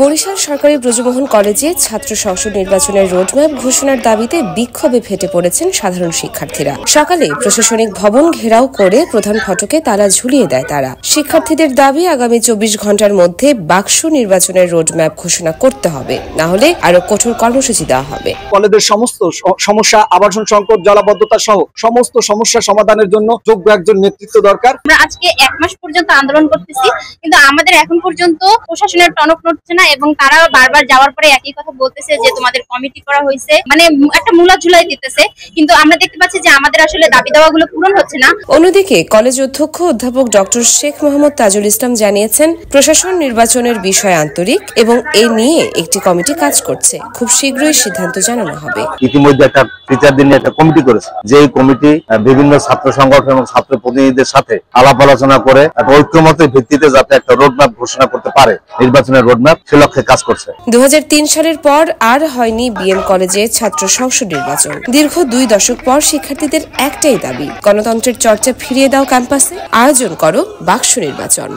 বরিশাল সরকারি ব্রজমোহন কলেজে ছাত্র সংসদ নির্বাচনের রোডম্যাপ ঘোষণার দাবিতে বিক্ষোভে ফেটে পড়েছেন সাধারণ শিক্ষার্থীরা। সকালে প্রশাসনিক ভবন ঘেরাও করে প্রধান ফটকে তালা ঝুলিয়ে দেয় তারা। শিক্ষার্থীদের দাবি আগামী 24 ঘন্টার মধ্যে বাক্স নির্বাচনের রোডম্যাপ ঘোষণা করতে হবে, না হলে আরো কঠোর কর্মসূচি দেওয়া হবে। কলেজের সমস্ত সমস্যা, আবাসন সংকট, জলাবদ্ধতা সহ সমস্ত সমস্যা সমাধানের জন্য যোগ্য একজন নেতৃত্ব দরকার। আমরা আজকে 1 মাস পর্যন্ত আন্দোলন করতেছি, কিন্তু আমাদের এখন পর্যন্ত প্রশাসনের টনক নড়ছে না এবং তারা বারবার যাওয়ার পরে একই কথা বলতেছে যে তোমাদের কমিটি করা হয়েছে, মানে একটা মূলা ঝুলাই দিতেছে, কিন্তু আমরা দেখতে পাচ্ছি যে আমাদের আসলে দাবি দাওয়াগুলো পূরণ হচ্ছে না। অন্যদিকে কলেজ অধ্যক্ষ অধ্যাপক ডক্টর শেখ মোহাম্মদ তাজুল ইসলাম জানিয়েছেন, প্রশাসন নির্বাচনের বিষয় আন্তরিক এবং এ নিয়ে একটি কমিটি কাজ করছে, খুব শীঘ্রই সিদ্ধান্ত জানানো হবে। ইতিমধ্যে একটা টিচার দিনে একটা কমিটি করেছে, যে কমিটি বিভিন্ন ছাত্র সংগঠন এবং ছাত্র প্রতিনিধিদের সাথে আলাপ আলোচনা করে একটা ঐক্যমতের ভিত্তিতে যাতে একটা রোডম্যাপ ঘোষণা করতে পারে, নির্বাচনের রোডম্যাপ, সে লক্ষ্যে কাজ করছে। 2003 সালের পর আর হয়নি বিএম কলেজে ছাত্র সংসদ নির্বাচন। দীর্ঘ 2 দশক পর শিক্ষার্থীদের একটাই দাবি, গণতন্ত্রের চর্চা ফিরিয়ে দাও ক্যাম্পাসে, আয়োজন করো বাক্স নির্বাচন।